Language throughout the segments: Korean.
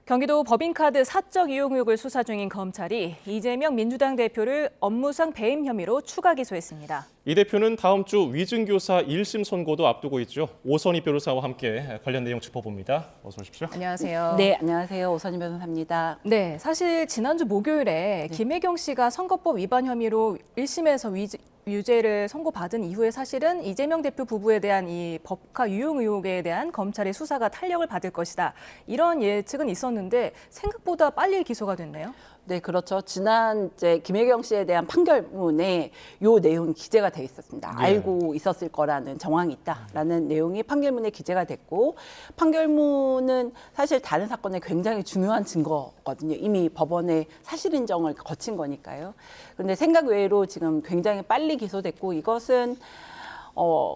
경기도 법인카드 사적 이용 의혹을 수사 중인 검찰이 이재명 민주당 대표를 업무상 배임 혐의로 추가 기소했습니다. 이 대표는 다음 주 위증교사 1심 선고도 앞두고 있죠. 오선희 변호사와 함께 관련 내용 짚어봅니다. 어서 오십시오. 안녕하세요. 네, 안녕하세요. 오선희 변호사입니다. 네, 사실 지난주 목요일에 김혜경 씨가 선거법 위반 혐의로 1심에서 유죄를 선고받은 이후에 사실은 이재명 대표 부부에 대한 이 법카 유용 의혹에 대한 검찰의 수사가 탄력을 받을 것이다. 이런 예측은 있었는데 생각보다 빨리 기소가 됐네요. 네, 그렇죠. 지난 김혜경 씨에 대한 판결문에 요 내용이 기재가 돼 있었습니다. 네. 알고 있었을 거라는 정황이 있다라는 내용이 판결문에 기재가 됐고, 판결문은 사실 다른 사건에 굉장히 중요한 증거거든요. 이미 법원의 사실 인정을 거친 거니까요. 그런데 생각 외로 지금 굉장히 빨리 기소됐고, 이것은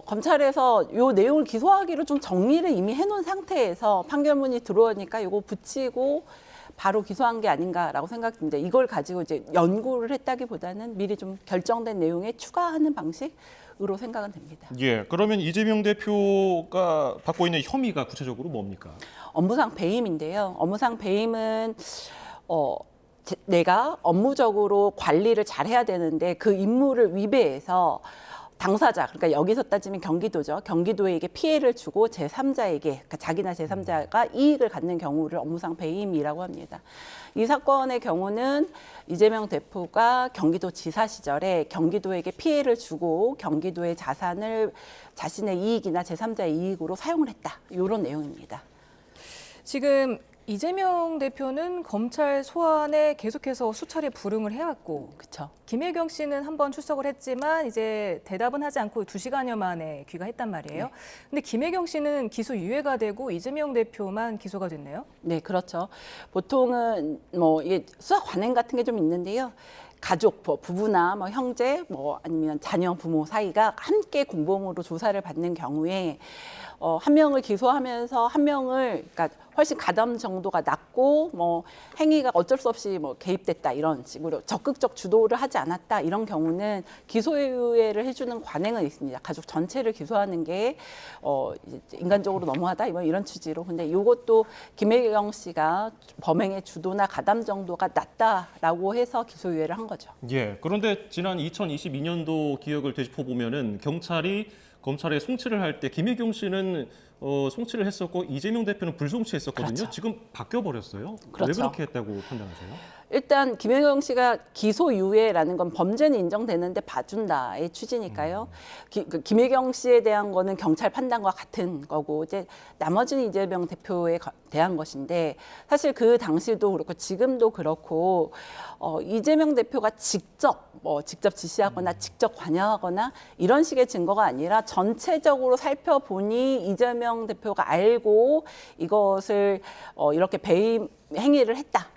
검찰에서 요 내용을 기소하기로 좀 정리를 이미 해놓은 상태에서 판결문이 들어오니까 이거 붙이고 바로 기소한 게 아닌가라고 생각됩니다. 이걸 가지고 이제 연구를 했다기보다는 미리 좀 결정된 내용에 추가하는 방식으로 생각은 됩니다. 예, 그러면 이재명 대표가 받고 있는 혐의가 구체적으로 뭡니까? 업무상 배임인데요. 업무상 배임은 내가 업무적으로 관리를 잘해야 되는데 그 임무를 위배해서 당사자, 그러니까 여기서 따지면 경기도죠. 경기도에게 피해를 주고 제3자에게, 그러니까 자기나 제3자가 이익을 갖는 경우를 업무상 배임이라고 합니다. 이 사건의 경우는 이재명 대표가 경기도지사 시절에 경기도에게 피해를 주고 경기도의 자산을 자신의 이익이나 제3자의 이익으로 사용을 했다. 이런 내용입니다. 지금 이재명 대표는 검찰 소환에 계속해서 수차례 불응을 해왔고, 그렇죠. 김혜경 씨는 한번 출석을 했지만 이제 대답은 하지 않고 2시간여 만에 귀가했단 말이에요. 네. 근데 김혜경 씨는 기소 유예가 되고 이재명 대표만 기소가 됐네요. 네, 그렇죠. 보통은 이게 수사 관행 같은 게 좀 있는데요. 가족, 부부나 형제, 아니면 자녀, 부모 사이가 함께 공범으로 조사를 받는 경우에 한 명을 기소하면서 한 명을, 그러니까 훨씬 가담 정도가 낮고 행위가 어쩔 수 없이 개입됐다 이런 식으로 적극적 주도를 하지 않았다 이런 경우는 기소유예를 해주는 관행은 있습니다. 가족 전체를 기소하는 게 인간적으로 너무하다 이런 취지로. 근데 이것도 김혜경 씨가 범행의 주도나 가담 정도가 낮다라고 해서 기소유예를 한 거죠. 예, 그런데 지난 2022년도 기억을 되짚어 보면은 경찰이 검찰에 송치를 할 때 김혜경 씨는 송치를 했었고 이재명 대표는 불송치했었거든요. 그렇죠. 지금 바뀌어 버렸어요. 그렇죠. 왜 그렇게 했다고 판단하세요? 일단 김혜경 씨가 기소유예라는 건 범죄는 인정되는데 봐준다의 취지니까요. 김혜경 씨에 대한 거는 경찰 판단과 같은 거고 이제 나머지는 이재명 대표에 대한 것인데, 사실 그 당시도 그렇고 지금도 그렇고 이재명 대표가 직접 지시하거나 직접 관여하거나 이런 식의 증거가 아니라 전체적으로 살펴보니 이재명 대표가 알고 이것을 이렇게 배임 행위를 했다.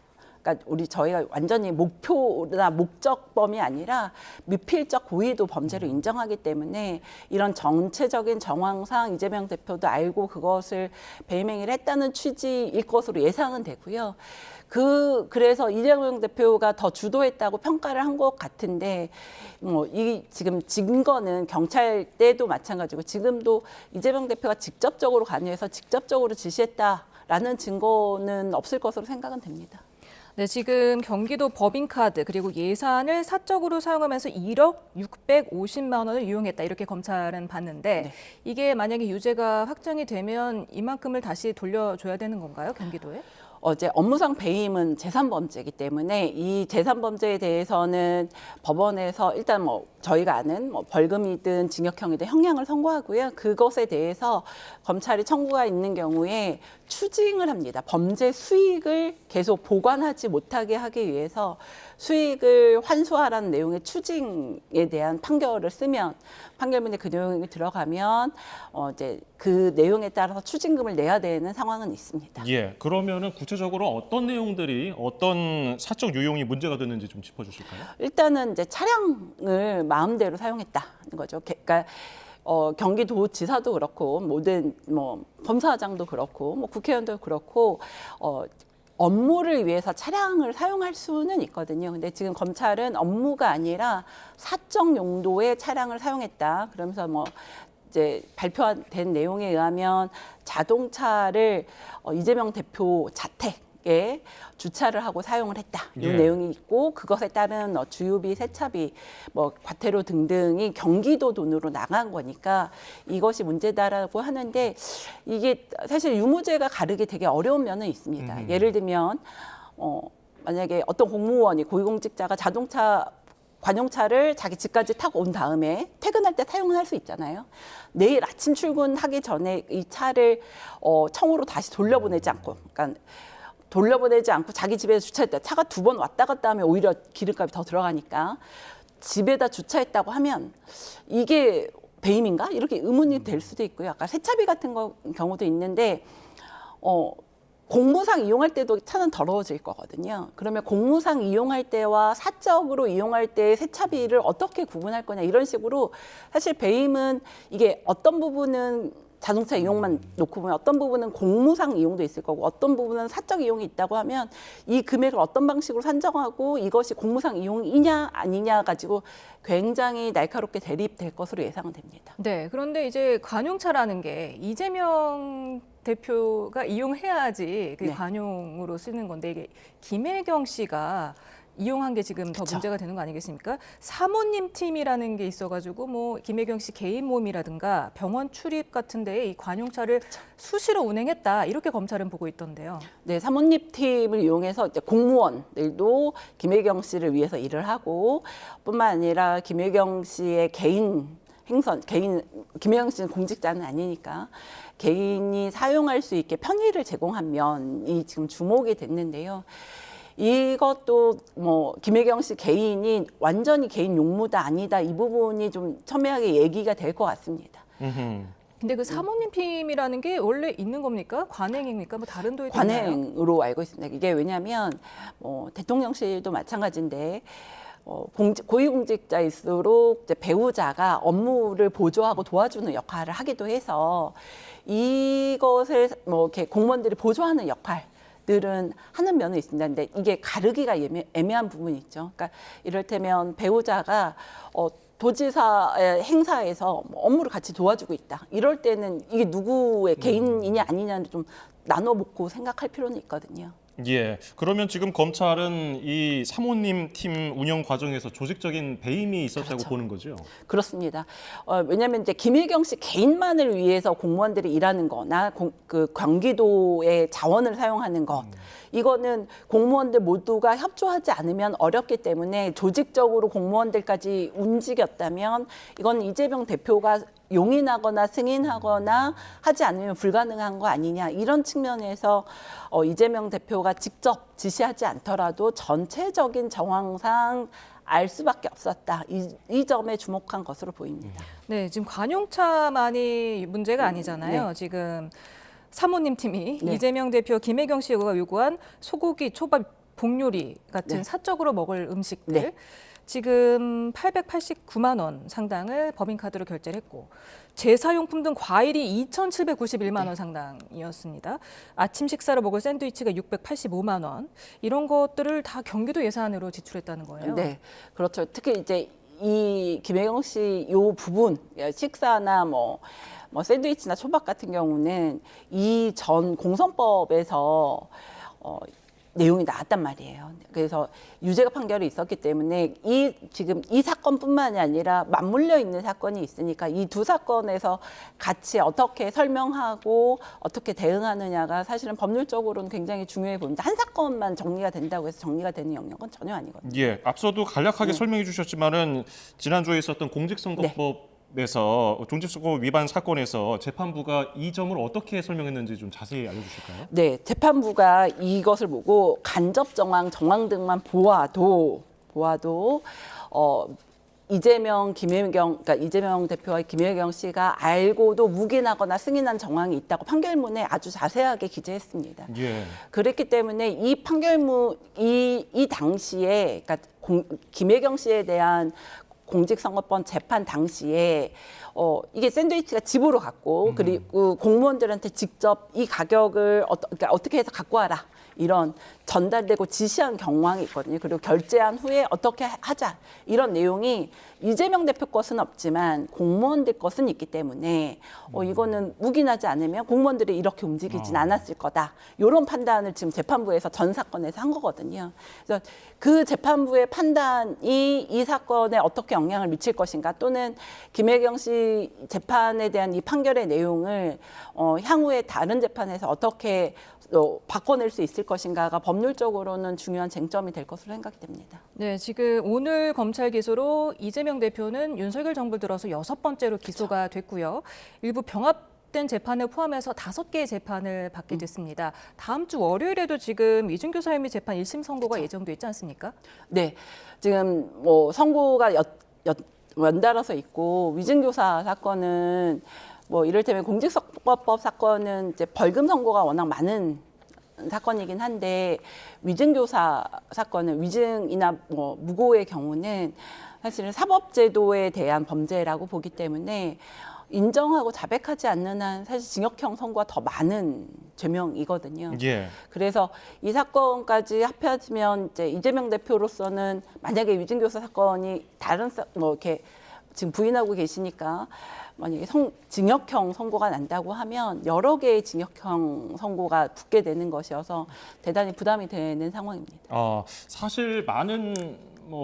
그러니까 저희가 완전히 목표나 목적범이 아니라 미필적 고의도 범죄로 인정하기 때문에 이런 전체적인 정황상 이재명 대표도 알고 그것을 배임행위를 했다는 취지일 것으로 예상은 되고요. 그래서 이재명 대표가 더 주도했다고 평가를 한 것 같은데, 이 지금 증거는 경찰 때도 마찬가지고 지금도 이재명 대표가 직접적으로 관여해서 직접적으로 지시했다라는 증거는 없을 것으로 생각은 됩니다. 네, 지금 경기도 법인카드 그리고 예산을 사적으로 사용하면서 1억 650만 원을 유용했다 이렇게 검찰은 봤는데, 네. 이게 만약에 유죄가 확정이 되면 이만큼을 다시 돌려줘야 되는 건가요, 경기도에? 어제 업무상 배임은 재산범죄이기 때문에 이 재산범죄에 대해서는 법원에서 일단 저희가 아는 벌금이든 징역형이든 형량을 선고하고요. 그것에 대해서 검찰이 청구가 있는 경우에 추징을 합니다. 범죄 수익을 계속 보관하지 못하게 하기 위해서 수익을 환수하라는 내용의 추징에 대한 판결을 쓰면, 판결문에 그 내용이 들어가면 이제 그 내용에 따라서 추징금을 내야 되는 상황은 있습니다. 예, 그러면은 구체적으로 어떤 내용들이 어떤 사적 유용이 문제가 됐는지 좀 짚어주실까요? 일단은 이제 차량을 마음대로 사용했다는 거죠. 그러니까 경기도지사도 그렇고 모든 검사장도 그렇고 국회의원도 그렇고 업무를 위해서 차량을 사용할 수는 있거든요. 근데 지금 검찰은 업무가 아니라 사적 용도의 차량을 사용했다. 그러면서 이제 발표된 내용에 의하면 자동차를 이재명 대표 자택 에 주차를 하고 사용을 했다. 이 예. 내용이 있고 그것에 따른 주유비, 세차비, 뭐 과태료 등등이 경기도 돈으로 나간 거니까 이것이 문제다라고 하는데 이게 사실 유무죄가 가르기 되게 어려운 면은 있습니다. 예를 들면 만약에 어떤 공무원이 고위공직자가 자동차 관용차를 자기 집까지 타고 온 다음에 퇴근할 때 사용을 할 수 있잖아요. 내일 아침 출근하기 전에 이 차를 청으로 다시 돌려보내지 않고, 그러니까 돌려보내지 않고 자기 집에 주차했다. 차가 2번 왔다 갔다 하면 오히려 기름값이 더 들어가니까 집에다 주차했다고 하면 이게 배임인가? 이렇게 의문이 될 수도 있고요. 아까 세차비 같은 경우도 있는데 공무상 이용할 때도 차는 더러워질 거거든요. 그러면 공무상 이용할 때와 사적으로 이용할 때의 세차비를 어떻게 구분할 거냐 이런 식으로 사실 배임은 이게 어떤 부분은 자동차 이용만 놓고 보면 어떤 부분은 공무상 이용도 있을 거고 어떤 부분은 사적 이용이 있다고 하면 이 금액을 어떤 방식으로 산정하고 이것이 공무상 이용이냐 아니냐 가지고 굉장히 날카롭게 대립될 것으로 예상은 됩니다. 네, 그런데 이제 관용차라는 게 이재명 대표가 이용해야지 그 네. 관용으로 쓰는 건데 이게 김혜경 씨가 이용한 게 지금 더 그쵸. 문제가 되는 거 아니겠습니까? 사모님 팀이라는 게 있어가지고 뭐 김혜경 씨 개인 모임이라든가 병원 출입 같은데 이 관용차를 수시로 운행했다 이렇게 검찰은 보고 있던데요. 네, 사모님 팀을 이용해서 이제 공무원들도 김혜경 씨를 위해서 일을 하고 뿐만 아니라 김혜경 씨의 개인 행선, 김혜경 씨는 공직자는 아니니까 개인이 사용할 수 있게 편의를 제공한 면이 지금 주목이 됐는데요. 이것도 뭐 김혜경 씨 개인이 완전히 개인 용무다 아니다 이 부분이 좀 첨예하게 얘기가 될 것 같습니다. 근데 그 사모님 팀이라는 게 원래 있는 겁니까? 관행입니까? 뭐 다른 도에 있나요? 관행으로 알고 있습니다. 이게 왜냐하면 대통령실도 마찬가지인데 고위공직자일수록 이제 배우자가 업무를 보조하고 도와주는 역할을 하기도 해서 이것을 뭐 이렇게 공무원들이 보조하는 역할들은 하는 면은 있습니다. 근데 이게 가르기가 애매한 부분이 있죠. 그러니까 이를테면 배우자가 도지사의 행사에서 뭐 업무를 같이 도와주고 있다. 이럴 때는 이게 누구의 개인이냐 아니냐를 좀 나눠보고 생각할 필요는 있거든요. 예. 그러면 지금 검찰은 이 사모님 팀 운영 과정에서 조직적인 배임이 있었다고 그렇죠. 보는 거죠? 그렇습니다. 왜냐하면 이제 김혜경 씨 개인만을 위해서 공무원들이 일하는 거나 그 경기도의 자원을 사용하는 것 이거는 공무원들 모두가 협조하지 않으면 어렵기 때문에 조직적으로 공무원들까지 움직였다면 이건 이재명 대표가 용인하거나 승인하거나 하지 않으면 불가능한 거 아니냐 이런 측면에서 이재명 대표가 직접 지시하지 않더라도 전체적인 정황상 알 수밖에 없었다. 이 점에 주목한 것으로 보입니다. 네, 지금 관용차만이 문제가 아니잖아요. 네. 지금 사모님 팀이 네. 이재명 대표 김혜경 씨가 요구한 소고기, 초밥, 복요리 같은 네. 사적으로 먹을 음식들 네. 지금 889만 원 상당을 법인카드로 결제를 했고 제사용품 등 과일이 2,791만 원 상당이었습니다. 아침 식사로 먹을 샌드위치가 685만 원 이런 것들을 다 경기도 예산으로 지출했다는 거예요. 네, 그렇죠. 특히 이제 이 김혜경 씨 요 부분 식사나 뭐 샌드위치나 초밥 같은 경우는 이 전 공선법에서 내용이 나왔단 말이에요. 그래서 유죄가 판결이 있었기 때문에 지금 이 사건뿐만이 아니라 맞물려 있는 사건이 있으니까 이 두 사건에서 같이 어떻게 설명하고 어떻게 대응하느냐가 사실은 법률적으로는 굉장히 중요해 보입니다. 한 사건만 정리가 된다고 해서 정리가 되는 영역은 전혀 아니거든요. 예. 앞서도 간략하게 설명해 주셨지만은 지난주에 있었던 공직선거법 에서 공직선거 위반 사건에서 재판부가 이 점을 어떻게 설명했는지 좀 자세히 알려주실까요? 네, 재판부가 이것을 보고 간접 정황 등만 보아도 이재명 대표와 김혜경 씨가 알고도 묵인하거나 승인한 정황이 있다고 판결문에 아주 자세하게 기재했습니다. 예. 그랬기 때문에 이 판결문 이 당시에 그러니까 김혜경 씨에 대한 공직선거법 재판 당시에 이게 샌드위치가 집으로 갔고 그리고 공무원들한테 직접 이 가격을 그러니까 어떻게 해서 갖고 와라 이런 전달되고 지시한 경황이 있거든요. 그리고 결재한 후에 어떻게 하자 이런 내용이 이재명 대표 것은 없지만 공무원들 것은 있기 때문에 이거는 묵인하지 않으면 공무원들이 이렇게 움직이진 않았을 거다. 이런 판단을 지금 재판부에서 전 사건에서 한 거거든요. 그래서 그 재판부의 판단이 이 사건에 어떻게 영향을 미칠 것인가 또는 김혜경 씨 재판에 대한 이 판결의 내용을 향후에 다른 재판에서 어떻게 바꿔낼 수 있을 것인가가 법률적으로는 중요한 쟁점이 될 것으로 생각이 됩니다. 네, 지금 오늘 검찰 기소로 이재명 대표는 윤석열 정부 들어서 6번째로 기소가 됐고요. 일부 병합된 재판을 포함해서 5개의 재판을 받게 됐습니다. 다음 주 월요일에도 지금 이준교사 혐의 재판 1심 선고가 예정돼 있지 않습니까? 네, 지금 선고가 연달아서 있고 위증교사 사건은 이를테면 공직선거법 사건은 이제 벌금 선고가 워낙 많은 사건이긴 한데 위증교사 사건은 위증이나 무고의 경우는 사실은 사법제도에 대한 범죄라고 보기 때문에 인정하고 자백하지 않는 한 사실 징역형 선고가 더 많은 죄명이거든요. 예. 그래서 이 사건까지 합해지면 이제 이재명 대표로서는 만약에 위증교사 사건이 다른 이렇게 지금 부인하고 계시니까 만약에 징역형 선고가 난다고 하면 여러 개의 징역형 선고가 붙게 되는 것이어서 대단히 부담이 되는 상황입니다. 사실 많은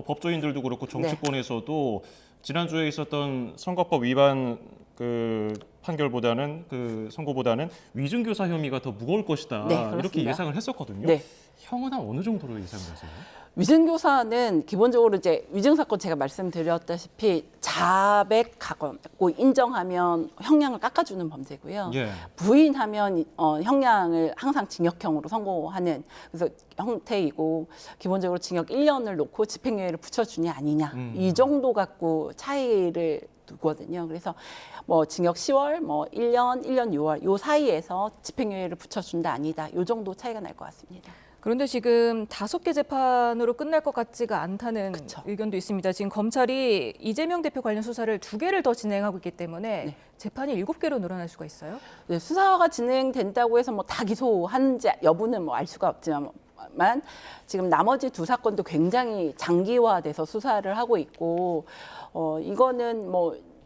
법조인들도 그렇고 정치권에서도 지난주에 있었던 선거법 위반 그 판결보다는 그 선고보다는 위증교사 혐의가 더 무거울 것이다. 네, 이렇게 그렇습니다. 예상을 했었거든요. 네. 형은 한 어느 정도로 예상하세요? 위증교사는 기본적으로 이제 위증 사건 제가 말씀드렸다시피 자백하고 인정하면 형량을 깎아주는 범죄고요. 예. 부인하면 형량을 항상 징역형으로 선고하는 그래서 형태이고 기본적으로 징역 1년을 놓고 집행유예를 붙여주냐 아니냐 이 정도 갖고 차이를 두거든요. 그래서 징역 10월, 1년, 1년 6월 요 사이에서 집행유예를 붙여준다 아니다 요 정도 차이가 날 것 같습니다. 그런데 지금 5개 재판으로 끝날 것 같지가 않다는 그쵸. 의견도 있습니다. 지금 검찰이 이재명 대표 관련 수사를 2개를 더 진행하고 있기 때문에 재판이 7개로 늘어날 수가 있어요. 네, 수사가 진행된다고 해서 다 기소하는지 여부는 알 수가 없지만 지금 나머지 2 사건도 굉장히 장기화돼서 수사를 하고 있고 이거는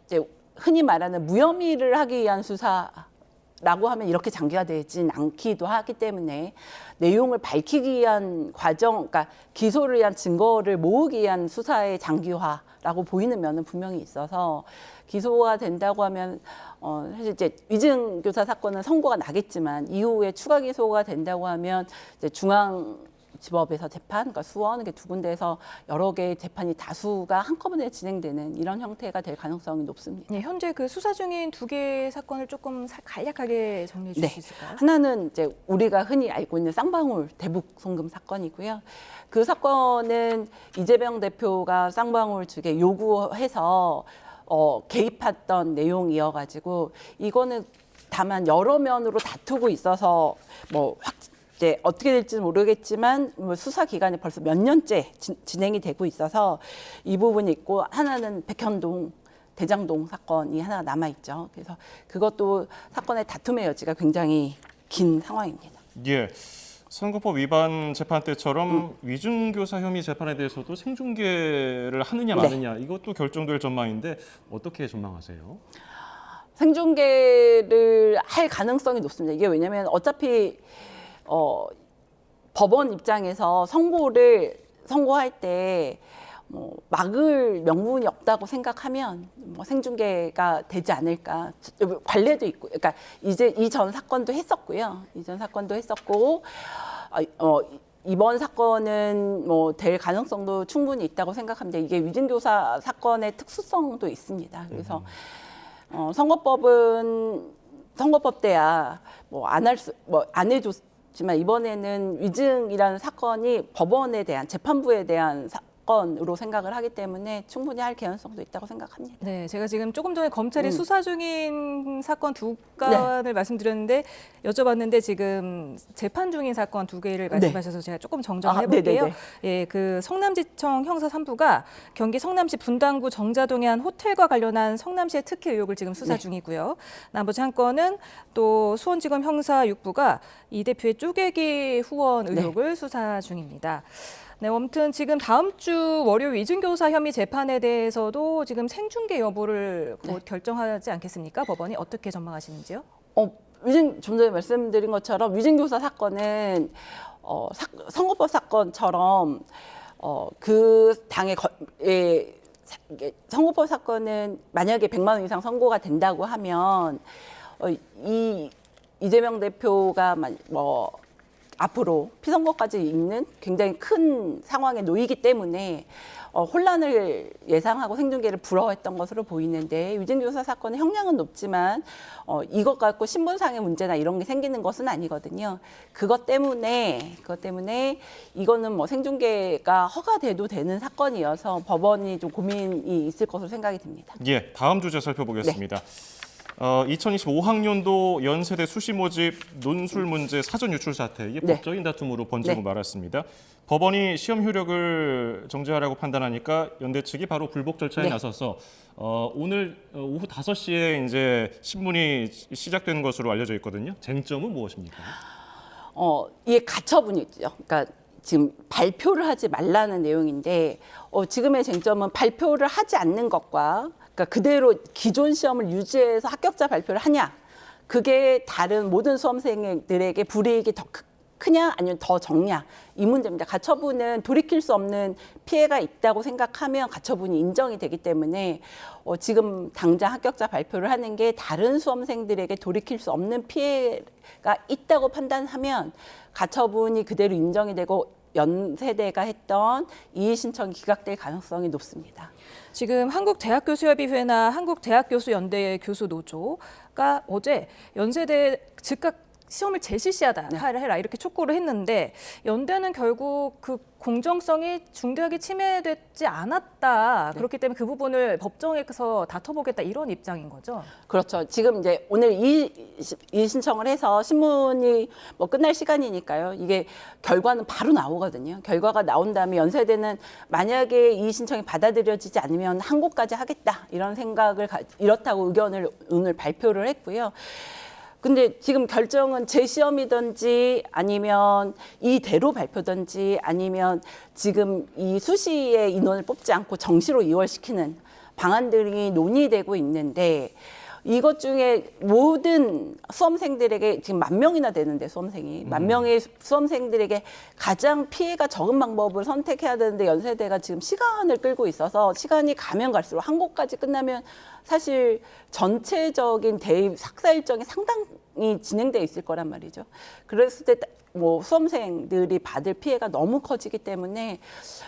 이제 흔히 말하는 무혐의를 하기 위한 수사라고 하면 이렇게 장기화되진 않기도 하기 때문에 내용을 밝히기 위한 과정, 그러니까 기소를 위한 증거를 모으기 위한 수사의 장기화라고 보이는 면은 분명히 있어서 기소가 된다고 하면 사실 이제 위증교사 사건은 선고가 나겠지만 이후에 추가 기소가 된다고 하면 이제 중앙지법에서 재판, 그러니까 수원 이렇게 2군데에서 여러 개의 재판이 다수가 한꺼번에 진행되는 이런 형태가 될 가능성이 높습니다. 네, 현재 그 수사 중인 2개의 사건을 조금 간략하게 정리해 주실 수 있을까요? 하나는 이제 우리가 흔히 알고 있는 쌍방울 대북 송금 사건이고요. 그 사건은 이재명 대표가 쌍방울 측에 요구해서 개입했던 내용이어가지고 이거는 다만 여러 면으로 다투고 있어서 이제 어떻게 될지는 모르겠지만 수사 기간이 벌써 몇 년째 진행이 되고 있어서 이 부분이 있고 하나는 백현동 대장동 사건이 하나가 남아 있죠. 그래서 그것도 사건의 다툼의 여지가 굉장히 긴 상황입니다. 예. 선거법 위반 재판 때처럼 위증교사 혐의 재판에 대해서도 생중계를 하느냐 마느냐 이것도 결정될 전망인데 어떻게 전망하세요? 생중계를 할 가능성이 높습니다. 이게 왜냐하면 어차피 법원 입장에서 선고할 때 막을 명분이 없다고 생각하면 생중계가 되지 않을까. 관례도 있고, 그러니까 이제 이전 사건도 했었고요. 이전 사건도 했었고, 이번 사건은 될 가능성도 충분히 있다고 생각합니다. 이게 위증교사 사건의 특수성도 있습니다. 그래서 선거법 때야 안 해줬지만 이번에는 위증이라는 사건이 법원에 대한 재판부에 대한 사건으로 생각을 하기 때문에 충분히 할 개연성도 있다고 생각합니다. 네, 제가 지금 조금 전에 검찰이 수사 중인 사건 두 네. 건을 말씀드렸는데 여쭤봤는데 지금 재판 중인 사건 두 개를 말씀하셔서 제가 조금 정정을 해볼게요. 네네네. 예, 그 성남지청 형사 3부가 경기 성남시 분당구 정자동의 한 호텔과 관련한 성남시의 특혜 의혹을 지금 수사 네. 중이고요. 나머지 한 건은 또 수원지검 형사 6부가 이 대표의 쪼개기 후원 의혹을 수사 중입니다. 네, 아무튼 지금 다음 주 월요일 위증교사 혐의 재판에 대해서도 지금 생중계 여부를 곧 결정하지 않겠습니까? 법원이 어떻게 전망하시는지요? 좀 전에 말씀드린 것처럼 위증교사 사건은 선거법 사건처럼 그 당의 선거법 사건은 만약에 100만 원 이상 선고가 된다고 하면 이재명 대표가 앞으로 피선거까지 있는 굉장히 큰 상황에 놓이기 때문에 혼란을 예상하고 생중계를 불허했던 것으로 보이는데 위증교사 사건의 형량은 높지만 이것 갖고 신분상의 문제나 이런 게 생기는 것은 아니거든요. 그것 때문에 이거는 뭐 생중계가 허가돼도 되는 사건이어서 법원이 좀 고민이 있을 것으로 생각이 듭니다. 예, 다음 주제 살펴보겠습니다. 2025학년도 연세대 수시 모집 논술 문제 사전 유출 사태, 이게 법적인 다툼으로 번지고 말았습니다. 법원이 시험 효력을 정지하라고 판단하니까 연대 측이 바로 불복 절차에 나서서 오늘 오후 5시에 이제 신문이 시작되는 것으로 알려져 있거든요. 쟁점은 무엇입니까? 이게 가처분이 있죠. 그러니까 지금 발표를 하지 말라는 내용인데 지금의 쟁점은 발표를 하지 않는 것과 그러니까 그대로 기존 시험을 유지해서 합격자 발표를 하냐, 그게 다른 모든 수험생들에게 불이익이 더 크냐 아니면 더 적냐, 이 문제입니다. 가처분은 돌이킬 수 없는 피해가 있다고 생각하면 가처분이 인정이 되기 때문에 지금 당장 합격자 발표를 하는 게 다른 수험생들에게 돌이킬 수 없는 피해가 있다고 판단하면 가처분이 그대로 인정이 되고 연세대가 했던 이의 신청이 기각될 가능성이 높습니다. 지금 한국대학교수협의회나 한국대학교수연대 교수노조가 어제 연세대 즉각 시험을 재실시하다 해라 이렇게 촉구를 했는데 연대는 결국 그 공정성이 중대하게 침해되지 않았다. 그렇기 때문에 그 부분을 법정에서 다퉈보겠다 이런 입장인 거죠. 그렇죠. 지금 이제 오늘 이 신청을 해서 신문이 뭐 끝날 시간이니까요. 이게 결과는 바로 나오거든요. 결과가 나온 다음에 연세대는 만약에 이 신청이 받아들여지지 않으면 항고까지 하겠다 이런 생각을 이렇다고 의견을 오늘 발표를 했고요. 근데 지금 결정은 재시험이든지 아니면 이대로 발표든지 아니면 지금 이 수시의 인원을 뽑지 않고 정시로 이월시키는 방안들이 논의되고 있는데 이것 중에 모든 수험생들에게 지금 10,000명이나 되는데 수험생이 10,000명의 수험생들에게 가장 피해가 적은 방법을 선택해야 되는데 연세대가 지금 시간을 끌고 있어서 시간이 가면 갈수록 항고까지 끝나면 사실 전체적인 대입 학사 일정이 상당히 진행돼 있을 거란 말이죠. 그랬을 때 뭐 수험생들이 받을 피해가 너무 커지기 때문에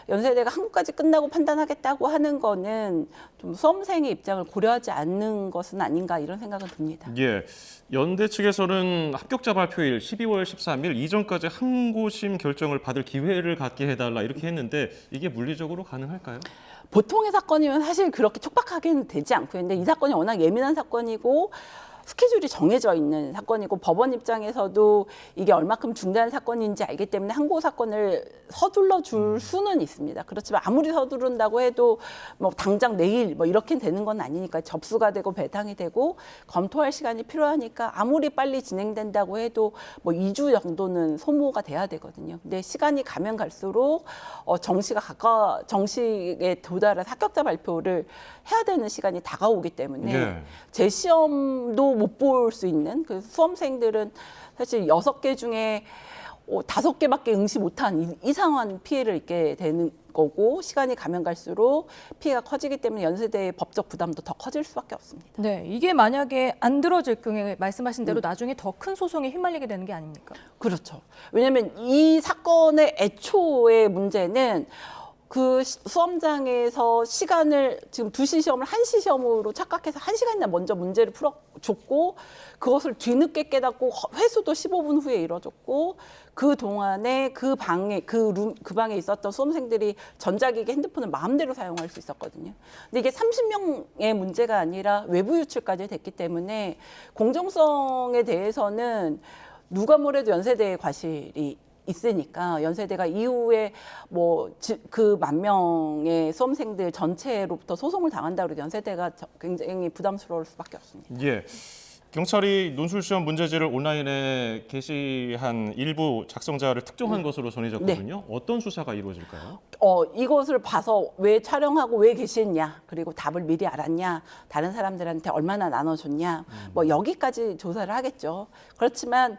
연세대가 항고까지 끝나고 판단하겠다고 하는 거는 좀 수험생의 입장을 고려하지 않는 것은 아닌가 이런 생각은 듭니다. 예, 연대 측에서는 합격자 발표일 12월 13일 이전까지 항고심 결정을 받을 기회를 갖게 해달라 이렇게 했는데 이게 물리적으로 가능할까요? 보통의 사건이면 사실 그렇게 촉박하게는 되지 않고요. 근데 이 사건이 워낙 예민한 사건이고 스케줄이 정해져 있는 사건이고 법원 입장에서도 이게 얼마큼 중대한 사건인지 알기 때문에 항고 사건을 서둘러 줄 수는 있습니다. 그렇지만 아무리 서두른다고 해도 뭐 당장 내일 뭐 이렇게 되는 건 아니니까 접수가 되고 배당이 되고 검토할 시간이 필요하니까 아무리 빨리 진행된다고 해도 뭐 2주 정도는 소모가 돼야 되거든요. 근데 시간이 가면 갈수록 정시에 도달한 합격자 발표를 해야 되는 시간이 다가오기 때문에 재시험도 못 볼 수 있는 그 수험생들은 사실 6개 중에 5개밖에 응시 못한 이상한 피해를 입게 되는 거고 시간이 가면 갈수록 피해가 커지기 때문에 연세대의 법적 부담도 더 커질 수밖에 없습니다. 네, 이게 만약에 안 들어질 경우에 말씀하신 대로 나중에 더 큰 소송에 휘말리게 되는 게 아닙니까? 그렇죠. 왜냐하면 이 사건의 애초의 문제는 그 수험장에서 시간을 지금 2시 시험을 1시 시험으로 착각해서 1시간이나 먼저 문제를 풀어줬고 그것을 뒤늦게 깨닫고 회수도 15분 후에 이뤄졌고 그 동안에 그 방에 방에 있었던 수험생들이 전자기기 핸드폰을 마음대로 사용할 수 있었거든요. 근데 이게 30명의 문제가 아니라 외부 유출까지 됐기 때문에 공정성에 대해서는 누가 뭐래도 연세대의 과실이 있으니까 연세대가 이후에 뭐 그 10,000명의 수험생들 전체로부터 소송을 당한다고 해도 연세대가 굉장히 부담스러울 수밖에 없습니다. 예. 경찰이 논술시험 문제지를 온라인에 게시한 일부 작성자를 특정한 것으로 전해졌거든요. 어떤 수사가 이루어질까요? 이것을 봐서 왜 촬영하고 왜 게시했냐, 그리고 답을 미리 알았냐, 다른 사람들한테 얼마나 나눠줬냐, 뭐 여기까지 조사를 하겠죠. 그렇지만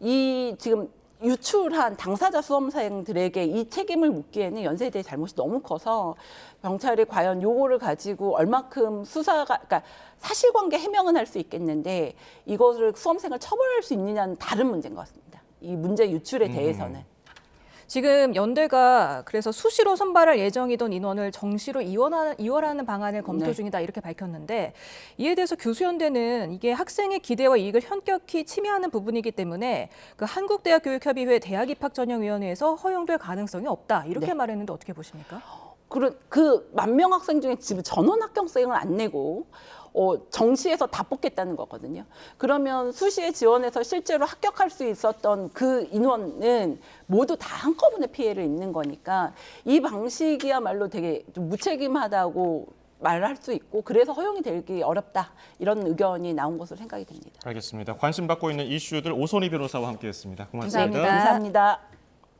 이 지금 유출한 당사자 수험생들에게 이 책임을 묻기에는 연세대의 잘못이 너무 커서 경찰이 과연 요거를 가지고 얼마큼 그러니까 사실관계 해명은 할 수 있겠는데 이것을 수험생을 처벌할 수 있느냐는 다른 문제인 것 같습니다. 이 문제 유출에 대해서는. 지금 연대가 그래서 수시로 선발할 예정이던 인원을 정시로 이원하는 방안을 검토 네. 중이다 이렇게 밝혔는데 이에 대해서 교수연대는 이게 학생의 기대와 이익을 현격히 침해하는 부분이기 때문에 그 한국대학교육협의회 대학입학전형위원회에서 허용될 가능성이 없다 이렇게 네. 말했는데 어떻게 보십니까? 그 10,000명 학생 중에 지금 전원 합격생을 안 내고 정시에서 다 뽑겠다는 거거든요. 그러면 수시에 지원해서 실제로 합격할 수 있었던 그 인원은 모두 다 한꺼번에 피해를 입는 거니까 이 방식이야말로 되게 좀 무책임하다고 말할 수 있고 그래서 허용이 되기 어렵다 이런 의견이 나온 것으로 생각이 됩니다. 알겠습니다. 관심 받고 있는 이슈들 오선희 변호사와 함께했습니다. 고맙습니다. 감사합니다. 감사합니다.